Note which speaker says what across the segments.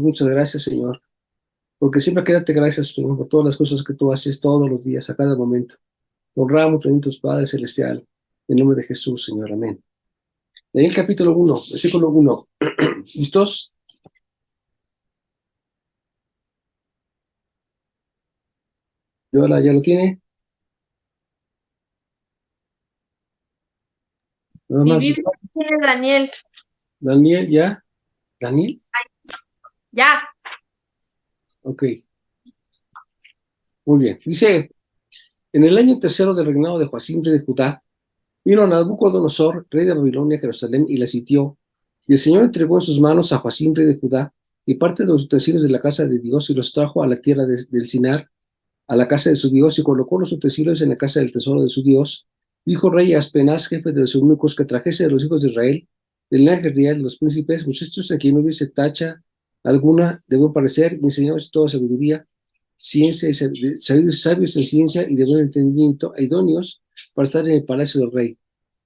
Speaker 1: muchas gracias, Señor, porque siempre hay que darte gracias, Señor, por todas las cosas que tú haces todos los días, a cada momento. Honramos, benditos Padre Celestial, en nombre de Jesús, Señor, amén. Daniel capítulo 1, versículo 1. ¿Listos? ¿Ya lo tiene? Nada
Speaker 2: Mi
Speaker 1: más.
Speaker 2: Biblia tiene Daniel.
Speaker 1: Daniel, ¿ya? ¿Daniel?
Speaker 2: Ya.
Speaker 1: Ok, muy bien. Dice, en el año tercero del reinado de Joacim, rey de Judá, vino Nabucodonosor, rey de Babilonia, a Jerusalén, y la sitió. Y el Señor entregó en sus manos a Joacim, rey de Judá, y parte de los utensilios de la casa de Dios, y los trajo a la tierra del Sinar, a la casa de su Dios, y colocó los utensilios en la casa del tesoro de su Dios. Dijo rey a Aspenaz, jefe de los eunucos, que trajese de los hijos de Israel, del linaje real de los príncipes, muchachos en quien no hubiese tacha alguna de buen parecer, y enseñados toda sabiduría, ciencia y sabios en ciencia y de buen entendimiento, e idóneos para estar en el palacio del rey,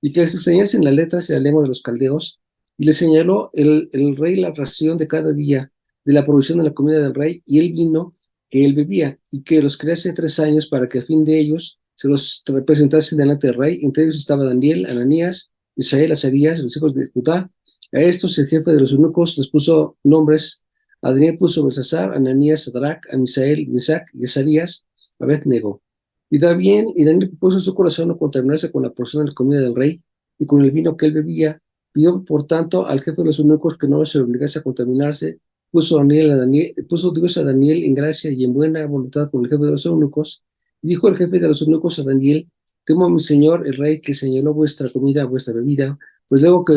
Speaker 1: y que les enseñasen las letras y la lengua de los caldeos, y le señaló el rey la ración de cada día de la provisión de la comida del rey, y el vino que él bebía, y que los crease 3 años para que a fin de ellos se los representase delante del rey. Entre ellos estaba Daniel, Ananías, Misael, Azarías, los hijos de Judá. A estos el jefe de los eunucos les puso nombres. A Daniel puso Belsasar, Ananías, Sadrach, a Misael, Mesac y Azarías, Abed-nego. Y Daniel puso en su corazón no contaminarse con la porción de la comida del rey y con el vino que él bebía. Pidió, por tanto, al jefe de los eunucos que no se obligase a contaminarse. Puso Dios a Daniel en gracia y en buena voluntad con el jefe de los eunucos. Dijo el jefe de los eunucos a Daniel: temo a mi señor el rey, que señaló vuestra comida, vuestra bebida, pues luego que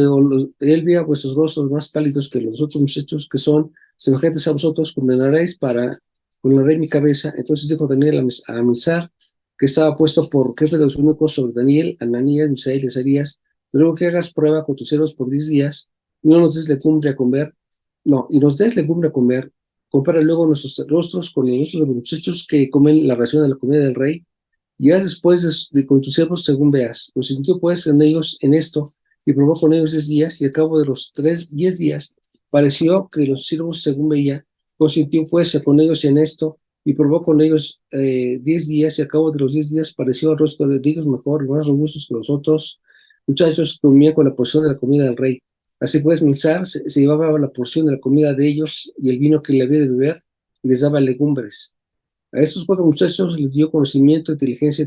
Speaker 1: él vea vuestros rostros más pálidos que los otros muchachos que son semejantes a vosotros, condenaréis con el rey mi cabeza. Entonces dijo Daniel a Misar, que estaba puesto por jefe de los eunucos sobre Daniel, Ananías, Misael y Azarías: luego que hagas prueba con tus siervos por 10 días, no nos des legumbre a comer, no, y nos des legumbre a comer. Compara luego nuestros rostros con los rostros de los muchachos que comen la ración de la comida del rey, y haz después con tus siervos según veas. Lo sintió pues en ellos en esto, y probó con ellos 10 días, y al cabo de los 10 días pareció que los siervos según veía. Consintió pues con ellos en esto, y probó con ellos 10 días, y al cabo de los 10 días pareció el rostro de ellos mejor y más robustos que los otros muchachos que comían con la porción de la comida del rey. Así pues, Milsar se llevaba la porción de la comida de ellos y el vino que le había de beber, y les daba legumbres. A estos 4 muchachos les dio conocimiento, inteligencia,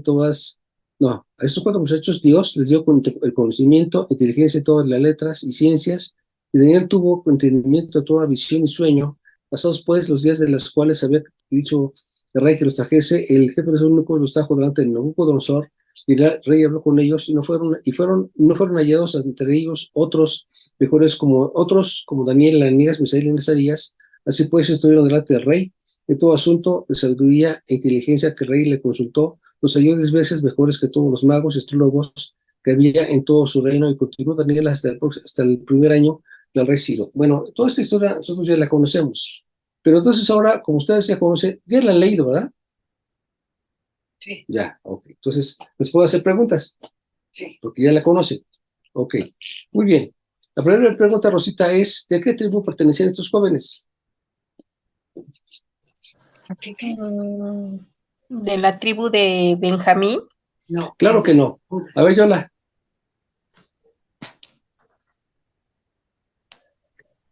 Speaker 1: no, a estos 4 muchachos Dios les dio el conocimiento, inteligencia, todas las letras y ciencias, y Daniel tuvo entendimiento, toda visión y sueño. Pasados pues los días de los cuales había dicho el rey que los trajese, el jefe de los eunucos los trajo delante de Nabucodonosor, y el rey habló con ellos, y no fueron hallados entre ellos otros como Daniel, Ananías, Misael y Azarías. Así pues estuvieron delante del rey. En todo asunto de sabiduría e inteligencia que el rey le consultó, los halló 10 veces mejores que todos los magos y astrólogos que había en todo su reino, y continuó Daniel hasta el primer año del rey Ciro. Bueno, toda esta historia nosotros ya la conocemos, pero entonces ahora, como ustedes ya conocen, ya la han leído, ¿verdad?
Speaker 2: Sí.
Speaker 1: Ya, ok. Entonces, ¿les puedo hacer preguntas?
Speaker 2: Sí.
Speaker 1: Porque ya la conocen. Ok, muy bien. La primera pregunta, Rosita, es: ¿de qué tribu pertenecían estos jóvenes?
Speaker 3: De la tribu de Benjamín.
Speaker 2: No.
Speaker 1: Claro que no. A ver, Yola.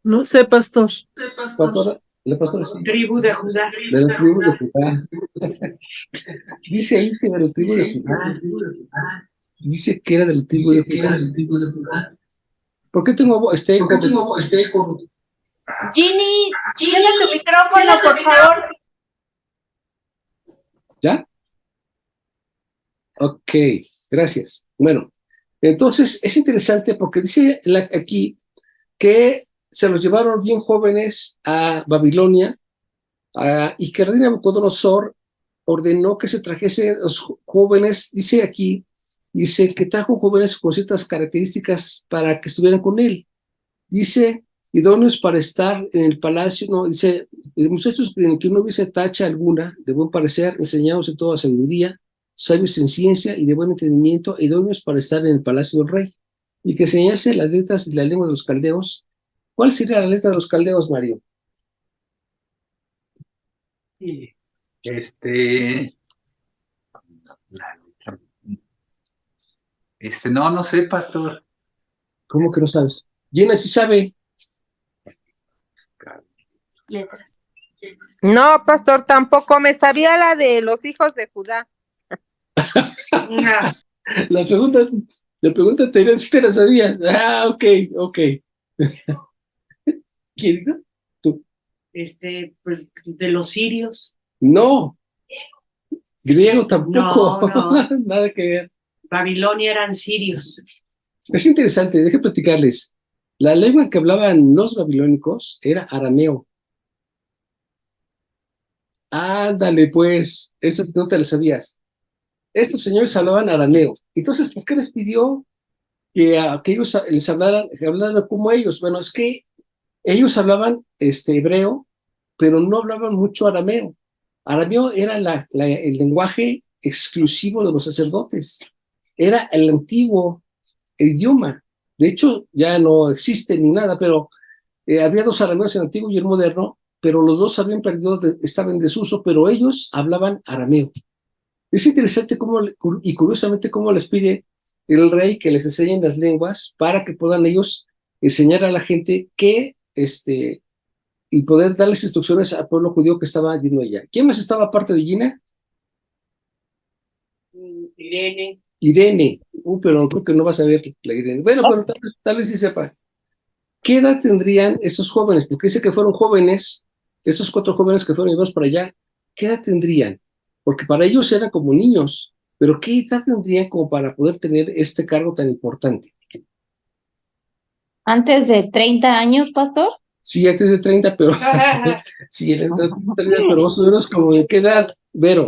Speaker 4: No sé, pastor.
Speaker 1: Pastora, la pastora sí.
Speaker 2: Tribu de Judá.
Speaker 1: De la tribu de Judá. Dice ahí que de la tribu de Judá. Dice que era de la tribu de Judá. ¿Por qué tengo eco?
Speaker 2: Ginny, cierra tu micrófono, por favor.
Speaker 1: ¿Ya? Ok, gracias. Bueno, entonces es interesante porque dice aquí que se los llevaron bien jóvenes a Babilonia, y que el rey Nabucodonosor ordenó que se trajese los jóvenes. Dice que trajo jóvenes con ciertas características para que estuvieran con él. Dice, idóneos para estar en el palacio, no, dice, muchachos en que no hubiese tacha alguna, de buen parecer, enseñados en toda sabiduría, sabios en ciencia y de buen entendimiento, idóneos para estar en el palacio del rey, y que enseñase las letras y la lengua de los caldeos. ¿Cuál sería la letra de los caldeos, Mario?
Speaker 5: Y, Este, no sé, pastor.
Speaker 1: ¿Cómo que no sabes? Gina sí sabe.
Speaker 2: Letra.
Speaker 3: No, pastor, tampoco me sabía la de los hijos de Judá.
Speaker 2: No.
Speaker 1: La pregunta anterior sí te la sabías. Ah, ok. ¿Quién dijo? Tú.
Speaker 6: Pues de los sirios.
Speaker 1: No, griego tampoco.
Speaker 6: No.
Speaker 1: Nada que ver.
Speaker 6: Babilonia eran sirios.
Speaker 1: Es interesante, déjenme platicarles. La lengua que hablaban los babilónicos era arameo. Ándale, pues, esa no te la sabías. Estos señores hablaban arameo. Entonces, ¿por qué les pidió que ellos les hablaran, que hablaran como ellos? Bueno, es que ellos hablaban hebreo, pero no hablaban mucho arameo. Arameo era el lenguaje exclusivo de los sacerdotes. Era el antiguo idioma. De hecho, ya no existe ni nada, pero había dos arameos, el antiguo y el moderno, pero los dos habían perdido, estaban en desuso, pero ellos hablaban arameo. Es interesante y curiosamente cómo les pide el rey que les enseñen las lenguas para que puedan ellos enseñar a la gente y poder darles instrucciones al pueblo judío que estaba yendo allá. ¿Quién más estaba aparte de Gina?
Speaker 6: Irene.
Speaker 1: Irene. Pero creo que no vas a ver la Irene. Bueno, pero tal vez sí sepa. ¿Qué edad tendrían esos jóvenes? Porque dice que fueron jóvenes, esos 4 jóvenes que fueron llevados para allá, ¿qué edad tendrían? Porque para ellos eran como niños, pero ¿qué edad tendrían como para poder tener este cargo tan importante?
Speaker 2: ¿Antes de 30 años, pastor?
Speaker 1: Sí, antes de 30, pero sí, antes de 30, pero vos eres como de qué edad, Vero.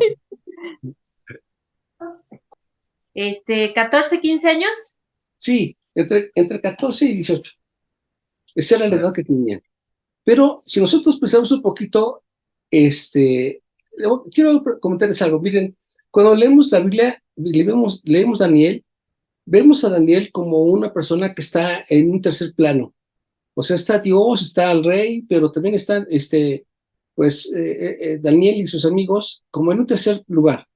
Speaker 2: 14, 15 años.
Speaker 1: Sí, entre 14 y 18. Esa era la edad que tenían. Pero si nosotros pensamos un poquito, quiero comentarles algo. Miren, cuando leemos la Biblia, leemos Daniel, vemos a Daniel como una persona que está en un tercer plano. O sea, está Dios, está el rey, pero también están, Daniel y sus amigos como en un tercer lugar.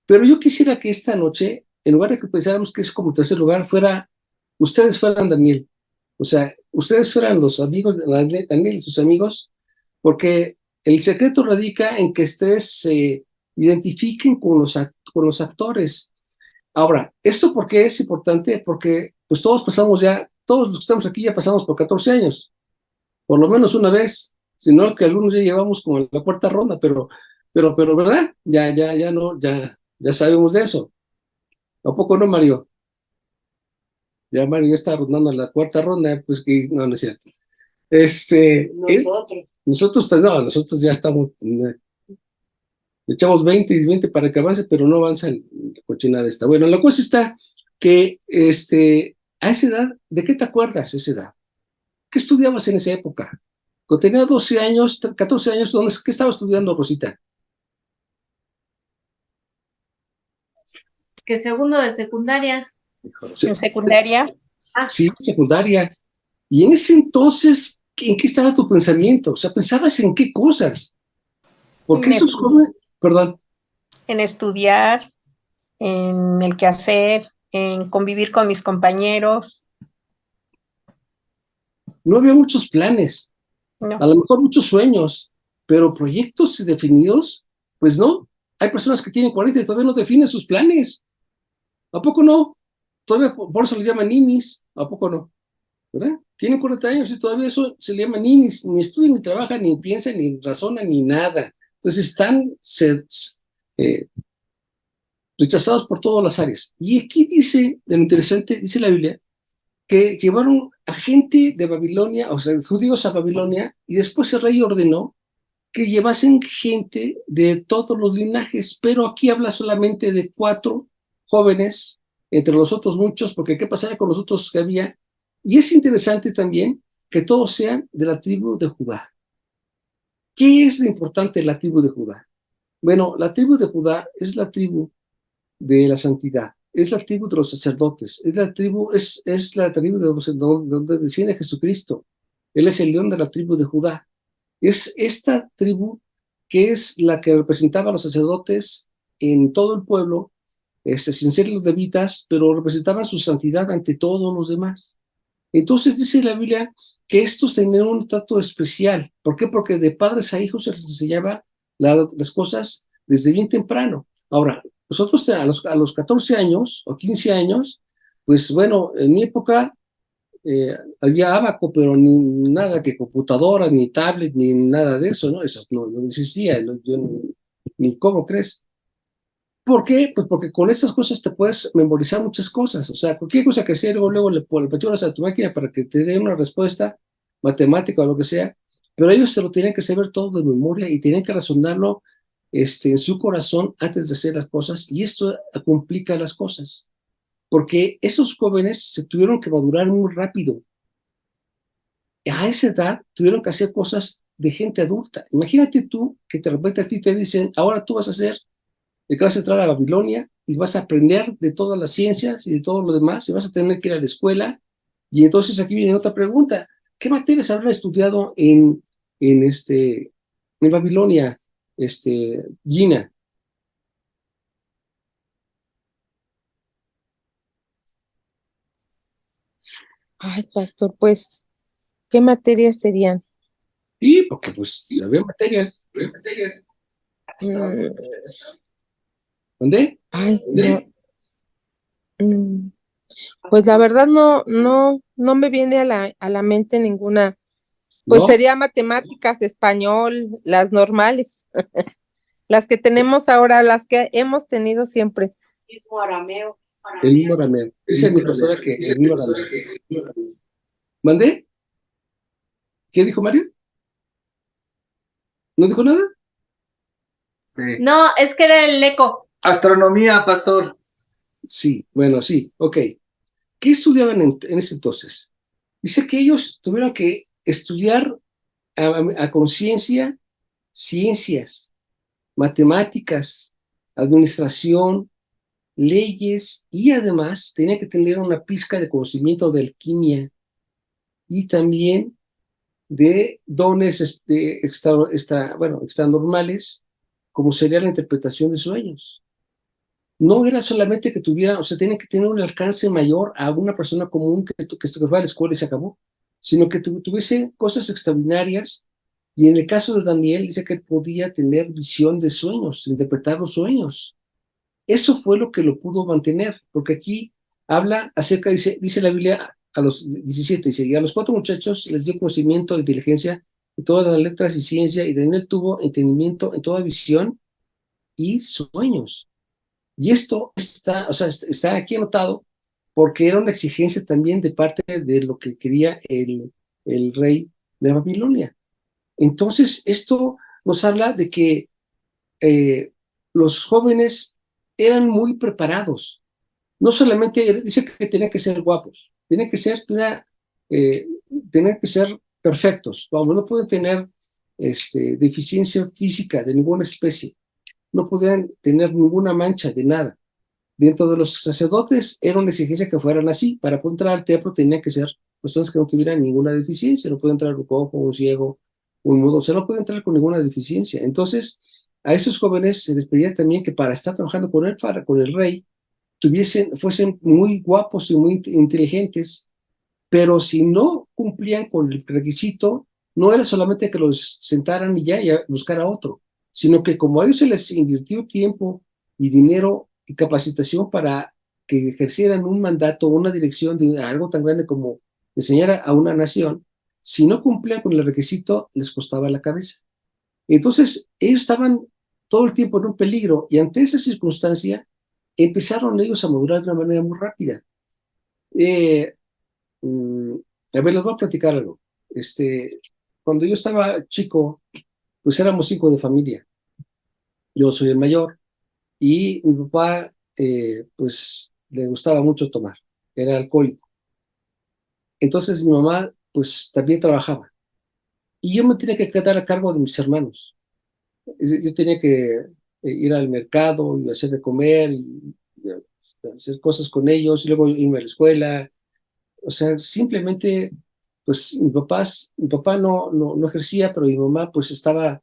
Speaker 1: Pero yo quisiera que esta noche, en lugar de que pensáramos que es como tercer lugar, ustedes fueran Daniel. O sea, ustedes fueran los amigos de Daniel y sus amigos, porque el secreto radica en que ustedes se identifiquen con los actores. Ahora, ¿esto por qué es importante? Porque pues todos los que estamos aquí ya pasamos por 14 años, por lo menos una vez, sino que algunos ya llevamos como en la cuarta ronda, pero, ¿verdad? Ya sabemos de eso. ¿A poco no, Mario? Ya Mario ya está rondando la cuarta ronda, pues que no es cierto. Nosotros ya estamos, echamos 20 y 20 para que avance, pero no avanza la cochinada esta. Bueno, la cosa está que a esa edad, ¿de qué te acuerdas esa edad? ¿Qué estudiabas en esa época? Cuando tenía 12 años, 14 años, ¿qué estaba estudiando, Rosita?
Speaker 2: Que segundo de secundaria.
Speaker 3: En secundaria.
Speaker 1: Sí, secundaria. Y en ese entonces, ¿en qué estaba tu pensamiento? O sea, ¿pensabas en qué cosas? Porque esos jóvenes, perdón.
Speaker 3: En estudiar, en el quehacer, en convivir con mis compañeros.
Speaker 1: No había muchos planes,
Speaker 3: No.
Speaker 1: a lo mejor muchos sueños, pero proyectos definidos, pues no. Hay personas que tienen 40 y todavía no definen sus planes. ¿A poco no? Todavía por eso les llaman ninis. ¿A poco no? ¿Verdad? Tienen 40 años y todavía eso se le llama ninis. Ni estudian, ni trabajan, ni piensan, ni razonan, ni nada. Entonces están rechazados por todas las áreas. Y aquí dice, de lo interesante, dice la Biblia, que llevaron a gente de Babilonia, o sea, judíos a Babilonia, y después el rey ordenó que llevasen gente de todos los linajes, pero aquí habla solamente de 4 jóvenes, entre los otros muchos, porque ¿qué pasaría con los otros que había? Y es interesante también que todos sean de la tribu de Judá. ¿Qué es lo importante de la tribu de Judá? Bueno, la tribu de Judá es la tribu de la santidad, es la tribu de los sacerdotes, es la tribu de donde desciende Jesucristo. Él es el león de la tribu de Judá. Es esta tribu que es la que representaba a los sacerdotes en todo el pueblo, sin ser los levitas, pero representaban su santidad ante todos los demás. Entonces dice la Biblia que estos tenían un trato especial. ¿Por qué? Porque de padres a hijos se les enseñaba las cosas desde bien temprano. Ahora, nosotros a los 14 años o 15 años, pues bueno, en mi época había abaco, pero ni nada que computadora, ni tablet, ni nada de eso, ¿no? Eso no existía, yo ni cómo crees. ¿Por qué? Pues porque con estas cosas te puedes memorizar muchas cosas. O sea, cualquier cosa que sea, luego le aperturas a tu máquina para que te dé una respuesta matemática o lo que sea, pero ellos se lo tenían que saber todo de memoria y tenían que razonarlo en su corazón antes de hacer las cosas, y esto complica las cosas, porque esos jóvenes se tuvieron que madurar muy rápido. A esa edad tuvieron que hacer cosas de gente adulta. Imagínate tú que de repente a ti te dicen, ahora tú vas a hacer de que vas a entrar a Babilonia y vas a aprender de todas las ciencias y de todo lo demás, y vas a tener que ir a la escuela. Y entonces aquí viene otra pregunta: ¿qué materias habrán estudiado en Babilonia, Gina?
Speaker 7: Ay, pastor, pues, ¿qué materias serían?
Speaker 1: Sí, porque pues había materias.
Speaker 7: Mm,
Speaker 1: ¿Dónde?
Speaker 7: ay, no. mm, Pues la verdad no me viene a la mente ninguna. Pues
Speaker 1: ¿No?
Speaker 7: sería matemáticas, español, las normales, las que tenemos ahora, las que hemos tenido siempre.
Speaker 6: Mismo arameo.
Speaker 1: El mismo ramero. Dice mi pastora que el mismo ramero. ¿Mandé? ¿Qué dijo Mario? ¿No dijo nada?
Speaker 2: No, es que era el eco.
Speaker 5: Astronomía, pastor.
Speaker 1: Sí, bueno, sí, ok. ¿Qué estudiaban en ese entonces? Dice que ellos tuvieron que estudiar a conciencia ciencias, matemáticas, administración, leyes, y además tenían que tener una pizca de conocimiento de alquimia y también de dones extranormales, como sería la interpretación de sueños. No era solamente que tuvieran, o sea, tenían que tener un alcance mayor a una persona común que fue a la escuela y se acabó, sino que tuviese cosas extraordinarias. Y en el caso de Daniel, dice que él podía tener visión de sueños, interpretar los sueños. Eso fue lo que lo pudo mantener, porque aquí habla acerca, dice la Biblia a los 17, dice, y a los 4 muchachos les dio conocimiento e inteligencia de todas las letras y ciencia, y Daniel tuvo entendimiento en toda visión y sueños. Y esto está, o sea, está aquí anotado porque era una exigencia también de parte de lo que quería el rey de Babilonia. Entonces, esto nos habla de que los jóvenes eran muy preparados. No solamente dice que tenían que ser guapos, eh, tenían que ser perfectos. Vamos, no pueden tener deficiencia física de ninguna especie, no podían tener ninguna mancha de nada. Dentro de los sacerdotes era una exigencia que fueran así. Para poder entrar al templo tenían que ser personas que no tuvieran ninguna deficiencia. No puede entrar un cojo, un ciego, un mudo, o sea, no puede entrar con ninguna deficiencia. Entonces, a esos jóvenes se les pedía también que para estar trabajando con el rey, fuesen muy guapos y muy inteligentes, pero si no cumplían con el requisito, no era solamente que los sentaran y ya, y a buscar a otro, sino que como a ellos se les invirtió tiempo y dinero y capacitación para que ejercieran un mandato, una dirección de algo tan grande como enseñar a una nación, si no cumplían con el requisito, les costaba la cabeza. Entonces, ellos estaban todo el tiempo en un peligro, y ante esa circunstancia empezaron ellos a madurar de una manera muy rápida. Eh, Mm, a ver, les voy a platicar algo. Cuando yo estaba chico, pues éramos 5 de familia. Yo soy el mayor y mi papá, pues le gustaba mucho tomar, era alcohólico. Entonces mi mamá, pues también trabajaba y yo me tenía que quedar a cargo de mis hermanos. Yo tenía que ir al mercado y hacer de comer y hacer cosas con ellos y luego irme a la escuela. O sea, simplemente, pues mi papá no ejercía, pero mi mamá pues estaba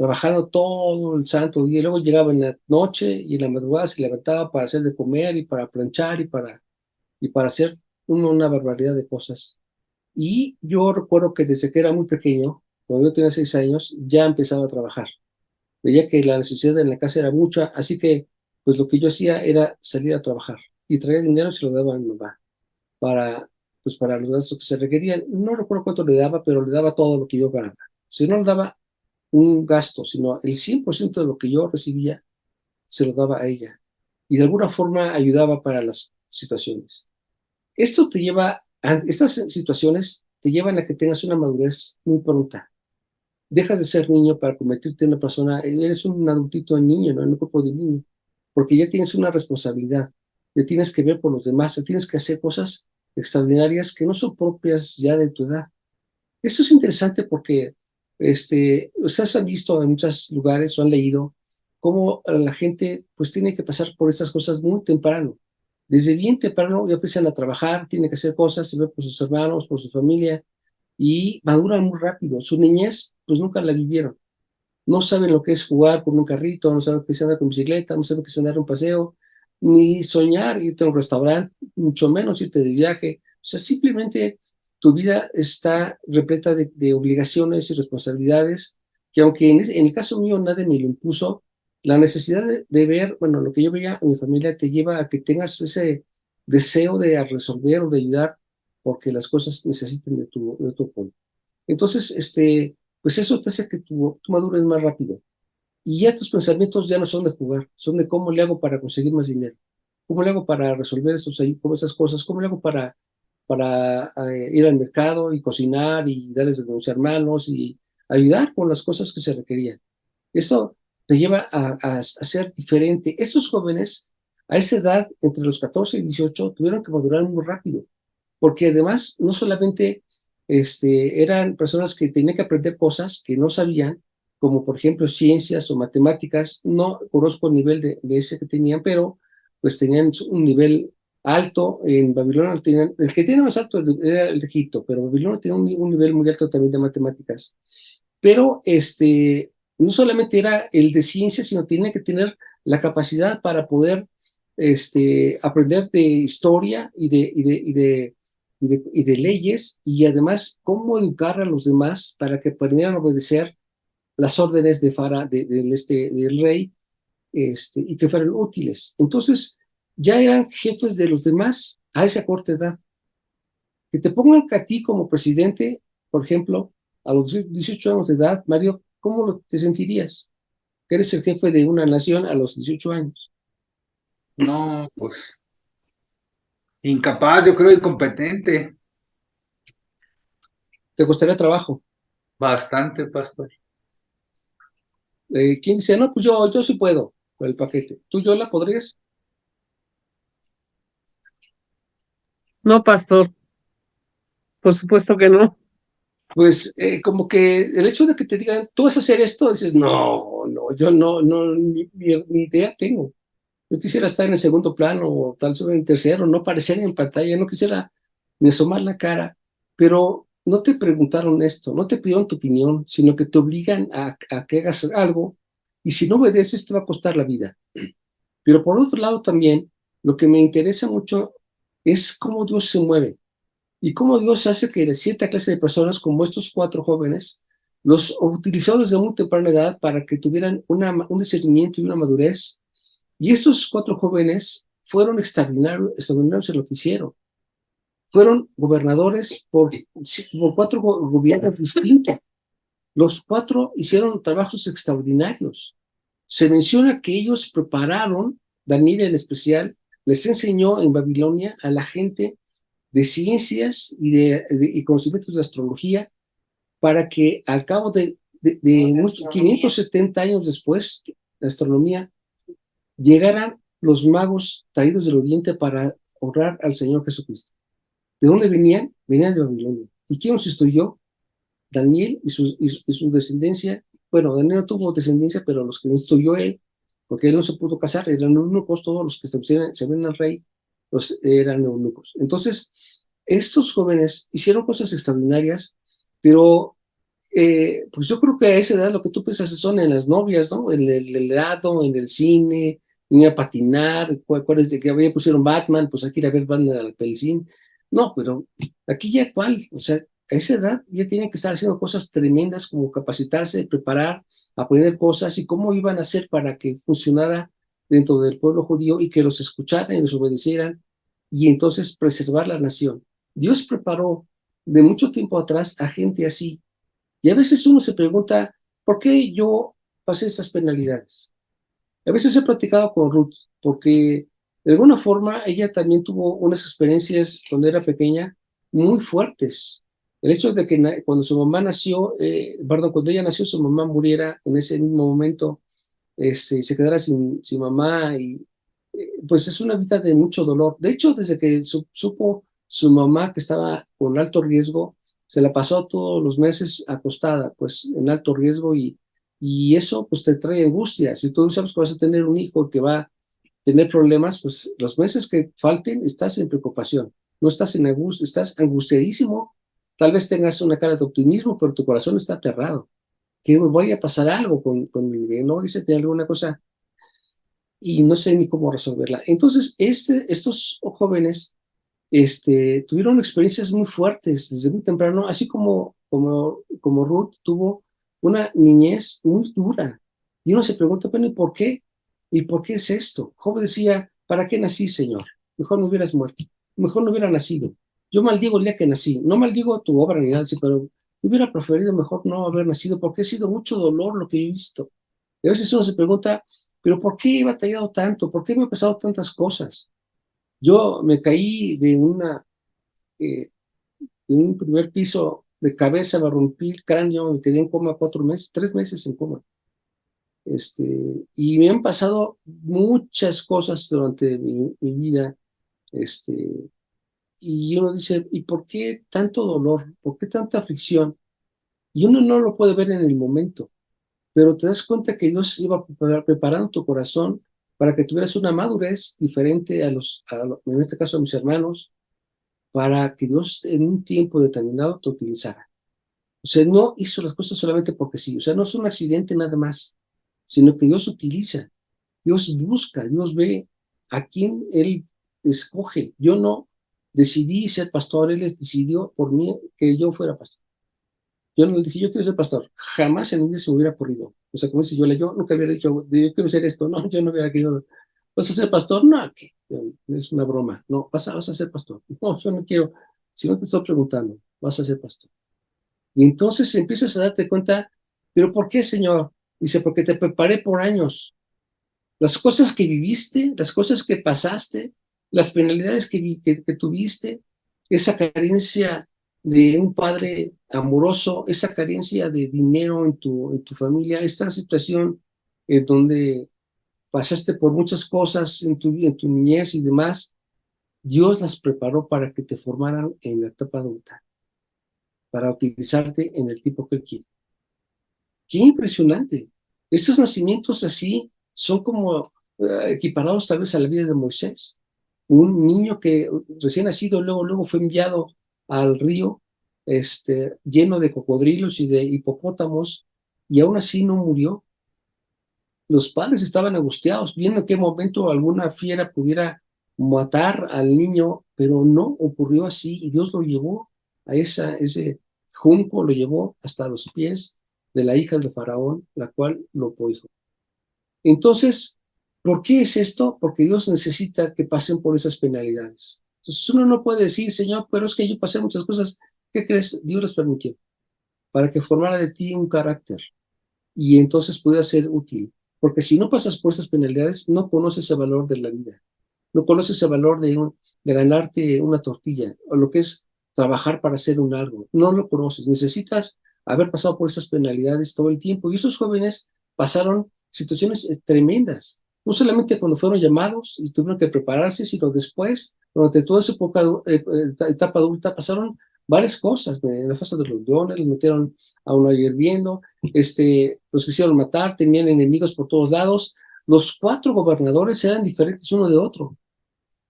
Speaker 1: trabajando todo el santo día, y luego llegaba en la noche y en la madrugada se levantaba para hacer de comer y para planchar y para hacer una barbaridad de cosas. Y yo recuerdo que desde que era muy pequeño, cuando yo tenía 6 años, ya empezaba a trabajar. Veía que la necesidad en la casa era mucha, así que pues lo que yo hacía era salir a trabajar y traía dinero y se lo daba a mi mamá para, pues, para los gastos que se requerían. No recuerdo cuánto le daba, pero le daba todo lo que yo ganaba. Si no le daba un gasto, sino el 100% de lo que yo recibía, se lo daba a ella. Y de alguna forma ayudaba para las situaciones. Esto te lleva, estas situaciones te llevan a que tengas una madurez muy pronta. Dejas de ser niño para convertirte en una persona, eres un adultito en niño, ¿no? En un cuerpo de niño, porque ya tienes una responsabilidad, ya tienes que ver por los demás, ya tienes que hacer cosas extraordinarias que no son propias ya de tu edad. Esto es interesante porque ustedes han visto en muchos lugares o han leído cómo la gente pues tiene que pasar por estas cosas muy temprano. Desde bien temprano ya empiezan a trabajar, tienen que hacer cosas, se ve por sus hermanos, por su familia y maduran muy rápido. Su niñez pues nunca la vivieron. No saben lo que es jugar con un carrito, no saben qué es andar con bicicleta, no saben qué es andar un paseo, ni soñar irte a un restaurante, mucho menos irte de viaje. O sea, simplemente tu vida está repleta de obligaciones y responsabilidades que aunque en el caso mío nadie me lo impuso, la necesidad de ver, bueno, lo que yo veía en mi familia te lleva a que tengas ese deseo de resolver o de ayudar porque las cosas necesiten de tu apoyo. Entonces, pues eso te hace que tu madures más rápido. Y ya tus pensamientos ya no son de jugar, son de cómo le hago para conseguir más dinero, cómo le hago para resolver como esas cosas, cómo le hago para ir al mercado y cocinar y darles de mis hermanos y ayudar con las cosas que se requerían. Eso te lleva a ser diferente. Estos jóvenes, a esa edad, entre los 14 y 18, tuvieron que madurar muy rápido, porque además no solamente eran personas que tenían que aprender cosas que no sabían, como por ejemplo ciencias o matemáticas. No conozco el nivel de ese que tenían, pero pues tenían un nivel alto. En Babilonia tenían, el que tenía más alto era el de Egipto, pero Babilonia tenía un nivel muy alto también de matemáticas. Pero no solamente era el de ciencias, sino tenía que tener la capacidad para poder aprender de historia y de leyes, y además cómo educar a los demás para que pudieran obedecer las órdenes del rey, y que fueran útiles. Entonces, ya eran jefes de los demás a esa corta edad. Que te pongan a ti como presidente, por ejemplo, a los 18 años de edad, Mario, ¿cómo te sentirías? Que eres el jefe de una nación a los 18 años.
Speaker 5: No, pues incapaz, yo creo incompetente.
Speaker 1: Te costaría trabajo.
Speaker 5: Bastante, pastor.
Speaker 1: ¿Quién dice? No, pues yo sí puedo con el paquete. ¿Tú, yo la podrías?
Speaker 4: No, pastor, por supuesto que no.
Speaker 1: Pues como que el hecho de que te digan, tú vas a hacer esto, dices, no, no, yo no, ni idea tengo. Yo quisiera estar en el segundo plano o tal vez en el tercero, no aparecer en pantalla, no quisiera ni asomar la cara, pero no te preguntaron esto, no te pidieron tu opinión, sino que te obligan a que hagas algo, y si no obedeces te va a costar la vida. Pero por otro lado también, lo que me interesa mucho es cómo Dios se mueve y cómo Dios hace que cierta clase de personas como estos 4 jóvenes los utilizó desde muy temprana edad para que tuvieran un discernimiento y una madurez. Y estos 4 jóvenes fueron extraordinarios en lo que hicieron. Fueron gobernadores por 4 gobiernos distintos. Los 4 hicieron trabajos extraordinarios. Se menciona que ellos prepararon, Daniel en especial, les enseñó en Babilonia a la gente de ciencias y conocimientos de astrología, para que al cabo de unos 570 años después, la astronomía, llegaran los magos traídos del oriente para honrar al Señor Jesucristo. ¿De dónde venían? Venían de Babilonia. ¿Y quién los instruyó? Daniel y su descendencia. Bueno, Daniel no tuvo descendencia, pero los que instruyó él, porque él no se pudo casar, eran eunucos. Todos los que se ven al rey eran eunucos. Entonces, estos jóvenes hicieron cosas extraordinarias, pero pues yo creo que a esa edad lo que tú piensas son en las novias, ¿no? En el helado, en el cine, ir a patinar, cuál es de que ya pusieron Batman, pues hay que ir a ver Batman al Pelicín. No, pero aquí ya cuál, o sea, a esa edad ya tienen que estar haciendo cosas tremendas como capacitarse, preparar, aprender cosas y cómo iban a hacer para que funcionara dentro del pueblo judío y que los escucharan y los obedecieran y entonces preservar la nación. Dios preparó de mucho tiempo atrás a gente así y a veces uno se pregunta, ¿por qué yo pasé estas penalidades? A veces he platicado con Ruth, porque de alguna forma ella también tuvo unas experiencias cuando era pequeña muy fuertes. El hecho de que cuando su mamá nació, perdón, cuando ella nació, su mamá muriera en ese mismo momento, se quedara sin mamá y pues es una vida de mucho dolor. De hecho, desde que supo su mamá que estaba con alto riesgo, se la pasó todos los meses acostada, pues en alto riesgo y eso pues te trae angustia. Si tú sabes que vas a tener un hijo que va a tener problemas, pues los meses que falten estás en preocupación, no estás en angustia, estás angustiadísimo. Tal vez tengas una cara de optimismo, pero tu corazón está aterrado. Que voy a pasar algo con mi bebé, no dice tener alguna cosa y no sé ni cómo resolverla. Entonces, estos jóvenes tuvieron experiencias muy fuertes desde muy temprano, así como Ruth tuvo una niñez muy dura. Y uno se pregunta, bueno, ¿y por qué? ¿Y por qué es esto? Job decía, ¿para qué nací, Señor? Mejor no hubieras muerto, mejor no hubiera nacido. Yo maldigo el día que nací, no maldigo tu obra ni nada así, pero hubiera preferido mejor no haber nacido porque ha sido mucho dolor lo que he visto. Y a veces uno se pregunta, ¿pero por qué he batallado tanto? ¿Por qué me han pasado tantas cosas? Yo me caí de un primer piso de cabeza, me rompí el cráneo, me quedé en coma 4 meses, 3 meses en coma. Y me han pasado muchas cosas durante mi vida, este, y uno dice, ¿y por qué tanto dolor? ¿Por qué tanta aflicción? Y uno no lo puede ver en el momento, pero te das cuenta que Dios iba preparando tu corazón para que tuvieras una madurez diferente en este caso a mis hermanos, para que Dios en un tiempo determinado te utilizara. O sea, no hizo las cosas solamente porque sí, o sea, no es un accidente nada más, sino que Dios utiliza, Dios busca, Dios ve a quién Él escoge. Yo no decidí ser pastor, Él decidió por mí que yo fuera pastor. Yo no le dije, yo quiero ser pastor. Jamás en mi vida se me hubiera ocurrido. O sea, como dice yo nunca hubiera dicho, yo quiero ser esto. No, yo no hubiera querido. ¿Vas a ser pastor? No, que es una broma. No, vas a ser pastor. No, yo no quiero. Si no te estoy preguntando, vas a ser pastor. Y entonces empiezas a darte cuenta, ¿pero por qué, Señor? Dice, porque te preparé por años. Las cosas que viviste, las cosas que pasaste, las penalidades que tuviste, esa carencia de un padre amoroso, esa carencia de dinero en tu familia, esta situación donde pasaste por muchas cosas en tu niñez y demás, Dios las preparó para que te formaran en la etapa adulta, para utilizarte en el tipo que Él quiere. ¡Qué impresionante! Estos nacimientos así son como equiparados tal vez a la vida de Moisés. Un niño que recién nacido luego fue enviado al río lleno de cocodrilos y de hipopótamos y aún así no murió. Los padres estaban angustiados, viendo en qué momento alguna fiera pudiera matar al niño, pero no ocurrió así y Dios lo llevó a ese junco, lo llevó hasta los pies de la hija de Faraón, la cual lo cohijo. Entonces, ¿por qué es esto? Porque Dios necesita que pasen por esas penalidades. Entonces uno no puede decir, Señor, pero es que yo pasé muchas cosas. ¿Qué crees? Dios las permitió para que formara de ti un carácter y entonces pudiera ser útil. Porque si no pasas por esas penalidades, no conoces el valor de la vida. No conoces el valor de ganarte una tortilla o lo que es trabajar para hacer un algo. No lo conoces. Necesitas haber pasado por esas penalidades todo el tiempo. Y esos jóvenes pasaron situaciones tremendas. No solamente cuando fueron llamados y tuvieron que prepararse, sino después, durante toda su etapa adulta, pasaron varias cosas. En la fase de los leones, los metieron a una hirviendo, los quisieron matar, tenían enemigos por todos lados. Los 4 gobernadores eran diferentes uno de otro.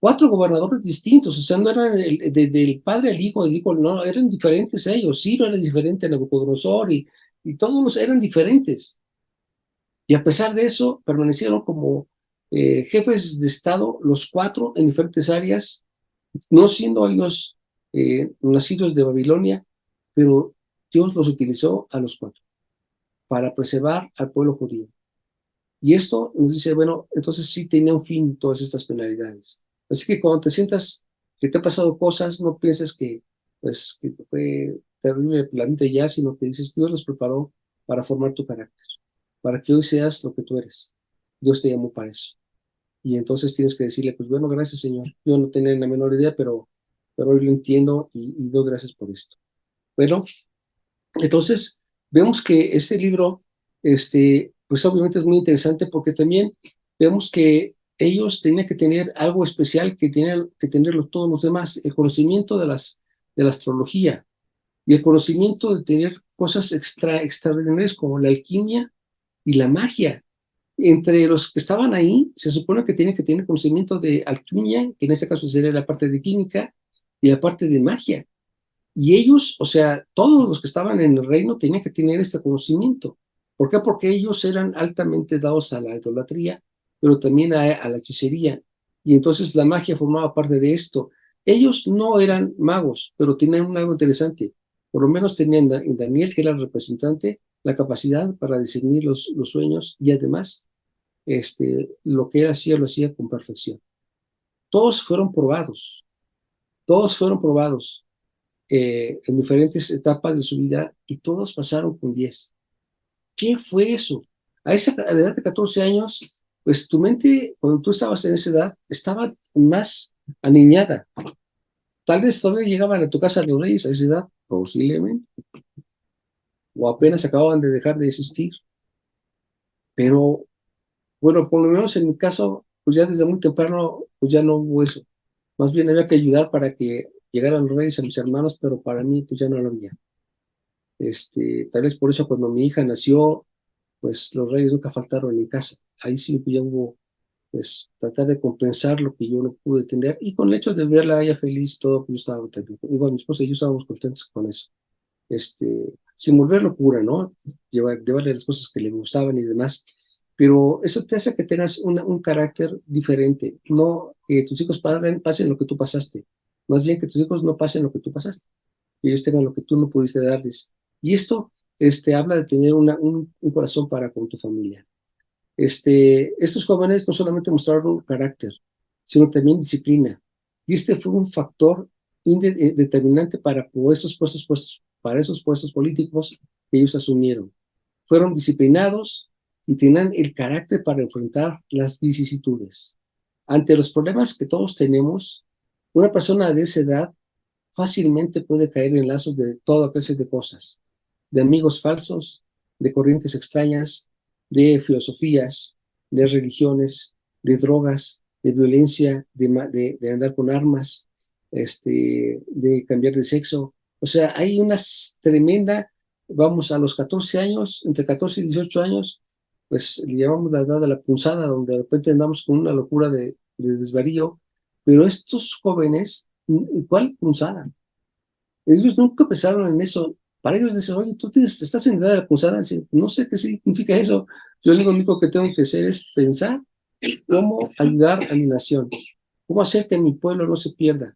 Speaker 1: 4 gobernadores distintos, o sea, no eran del padre al hijo, no, eran diferentes ellos. Ciro era diferente a Nabucodonosor y todos eran diferentes. Y a pesar de eso, permanecieron como jefes de Estado, los 4 en diferentes áreas, no siendo ellos nacidos de Babilonia, pero Dios los utilizó a los 4 para preservar al pueblo judío. Y esto nos dice, bueno, entonces sí tenía un fin todas estas penalidades. Así que cuando te sientas que te ha pasado cosas, no pienses que, pues, que fue terrible la vida ya, sino que dices, Dios los preparó para formar tu carácter, para que hoy seas lo que tú eres. Dios te llamó para eso. Y entonces tienes que decirle, pues bueno, gracias Señor. Yo no tenía la menor idea, pero hoy lo entiendo y doy gracias por esto. Bueno, entonces vemos que este libro, pues obviamente es muy interesante porque también vemos que ellos tenían que tener algo especial que tenían que tenerlo todos los demás, el conocimiento de la astrología y el conocimiento de tener cosas extraordinarias como la alquimia y la magia. Entre los que estaban ahí, se supone que tienen que tener conocimiento de alquimia, que en este caso sería la parte de química, y la parte de magia. Y ellos, o sea, todos los que estaban en el reino tenían que tener este conocimiento. ¿Por qué? Porque ellos eran altamente dados a la idolatría, pero también a la hechicería. Y entonces la magia formaba parte de esto. Ellos no eran magos, pero tenían algo interesante. Por lo menos tenían en Daniel, que era el representante, la capacidad para discernir los sueños y además lo que él hacía lo hacía con perfección. Todos fueron probados, todos fueron probados en diferentes etapas de su vida y todos pasaron con 10. ¿Qué fue eso? A la edad de 14 años, pues tu mente, cuando tú estabas en esa edad, estaba más aniñada. Tal vez todavía llegaban a tu casa los reyes a esa edad, posiblemente, o apenas acababan de dejar de existir. Pero, bueno, por lo menos en mi caso, pues ya desde muy temprano, pues ya no hubo eso. Más bien había que ayudar para que llegaran los reyes a mis hermanos, pero para mí, pues ya no lo había. Tal vez por eso cuando mi hija nació, pues los reyes nunca faltaron en mi casa. Ahí sí pues, ya hubo, pues, tratar de compensar lo que yo no pude tener. Y con el hecho de verla a ella feliz, todo, pues yo estaba también. Igual mi esposa y yo estábamos contentos con eso. Sin volver locura, ¿no? Llevarle las cosas que le gustaban y demás. Pero eso te hace que tengas un carácter diferente. No que tus hijos pasen lo que tú pasaste. Más bien que tus hijos no pasen lo que tú pasaste. Que ellos tengan lo que tú no pudiste darles. Y esto habla de tener un corazón para con tu familia. Estos jóvenes no solamente mostraron carácter, sino también disciplina. Y este fue un factor determinante para esos puestos políticos que ellos asumieron. Fueron disciplinados y tenían el carácter para enfrentar las vicisitudes. Ante los problemas que todos tenemos, una persona de esa edad fácilmente puede caer en lazos de toda clase de cosas, de amigos falsos, de corrientes extrañas, de filosofías, de religiones, de drogas, de violencia, de andar con armas, de cambiar de sexo. O sea, hay una tremenda, vamos a los 14 años, entre 14 y 18 años, pues le llamamos la edad de la punzada, donde de repente andamos con una locura de desvarío, pero estos jóvenes, ¿cuál punzada? Ellos nunca pensaron en eso. Para ellos dicen, oye, tú estás en edad de la punzada. No sé qué significa eso. Yo lo único que tengo que hacer es pensar cómo ayudar a mi nación, cómo hacer que mi pueblo no se pierda,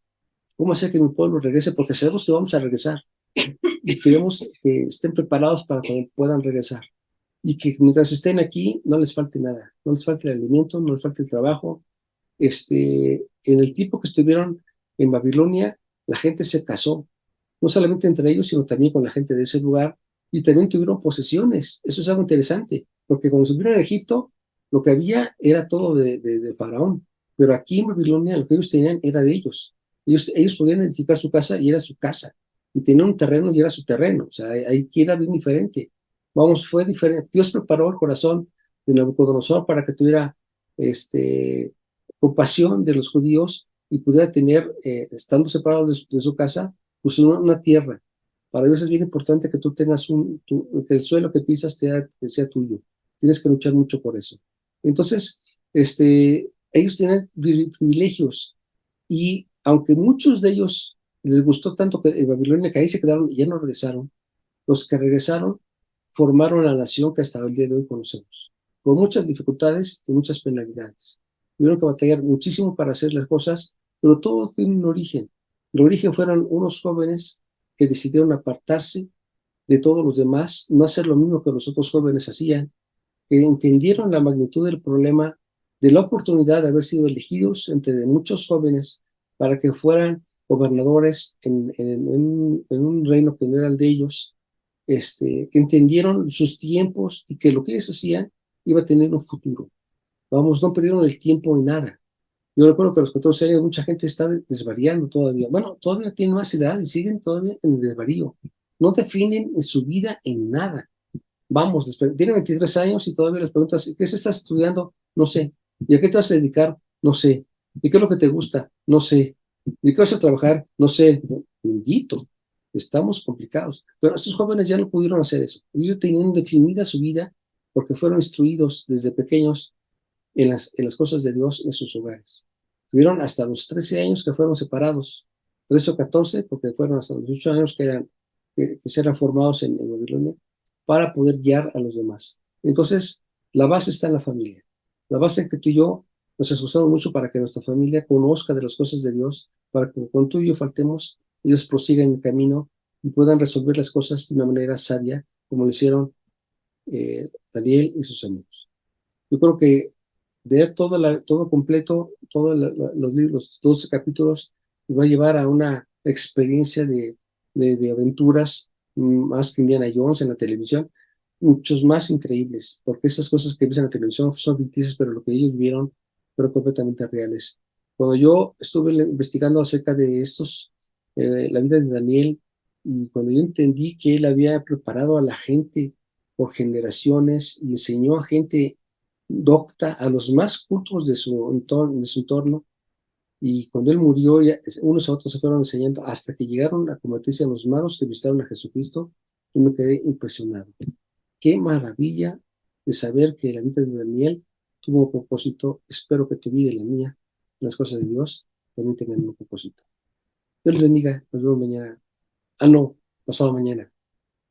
Speaker 1: cómo hacer que mi pueblo regrese, porque sabemos que vamos a regresar y queremos que estén preparados para que puedan regresar y que mientras estén aquí no les falte nada, no les falte el alimento, no les falte el trabajo. En el tiempo que estuvieron en Babilonia, la gente se casó, no solamente entre ellos, sino también con la gente de ese lugar, y también tuvieron posesiones. Eso es algo interesante, porque cuando estuvieron en Egipto, lo que había era todo de Faraón, pero aquí en Babilonia lo que ellos tenían era de ellos. Ellos podían edificar su casa y era su casa, y tenían un terreno y era su terreno, o sea, ahí era bien diferente. Vamos, fue diferente. Dios preparó el corazón de Nabucodonosor para que tuviera compasión de los judíos y pudiera tener, estando separado de su casa, pues una tierra. Para Dios es bien importante que tú tengas que el suelo que pisas sea tuyo. Tienes que luchar mucho por eso. Entonces, ellos tienen privilegios Y aunque muchos de ellos les gustó tanto que en Babilonia, que ahí se quedaron y ya no regresaron, los que regresaron formaron la nación que hasta el día de hoy conocemos, con muchas dificultades y muchas penalidades. Tuvieron que batallar muchísimo para hacer las cosas, pero todo tiene un origen. El origen fueron unos jóvenes que decidieron apartarse de todos los demás, no hacer lo mismo que los otros jóvenes hacían, que entendieron la magnitud del problema, de la oportunidad de haber sido elegidos entre muchos jóvenes para que fueran gobernadores en un reino que no era el de ellos, que entendieron sus tiempos y que lo que ellos hacían iba a tener un futuro. Vamos, no perdieron el tiempo en nada. Yo recuerdo que a los 14 años mucha gente está desvariando todavía. Bueno, todavía tienen más edad y siguen todavía en el desvarío. No definen en su vida en nada. Vamos, tiene 23 años y todavía les preguntas, ¿qué se está estudiando? No sé. ¿Y a qué te vas a dedicar? No sé. ¿Y qué es lo que te gusta? No sé. ¿Y qué vas a trabajar? No sé. Bendito. Estamos complicados. Pero estos jóvenes ya no pudieron hacer eso. Ellos tenían definida su vida porque fueron instruidos desde pequeños en las cosas de Dios en sus hogares. Tuvieron hasta los 13 años que fueron separados. 13 o 14, porque fueron hasta los 8 años que se eran formados en Babilonia, para poder guiar a los demás. Entonces, la base está en la familia. La base es que tú y yo nos esforzamos mucho para que nuestra familia conozca de las cosas de Dios, para que cuando tú y yo faltemos, ellos prosigan el camino y puedan resolver las cosas de una manera sabia, como lo hicieron Daniel y sus amigos. Yo creo que leer todo completo, todos los libros, los 12 capítulos, nos va a llevar a una experiencia de aventuras más que Indiana Jones en la televisión, muchos más increíbles, porque esas cosas que ves en la televisión son ficticias, pero lo que ellos vieron fueron completamente reales. Cuando yo estuve investigando acerca de la vida de Daniel, y cuando yo entendí que él había preparado a la gente por generaciones y enseñó a gente docta, a los más cultos de su entorno, y cuando él murió, unos a otros se fueron enseñando hasta que llegaron a convertirse en los magos que visitaron a Jesucristo, y me quedé impresionado. Qué maravilla de saber que la vida de Daniel tuvo un propósito. Espero que tu vida y la mía, las cosas de Dios, también tengan un propósito. Dios les bendiga, nos vemos mañana. No, pasado mañana.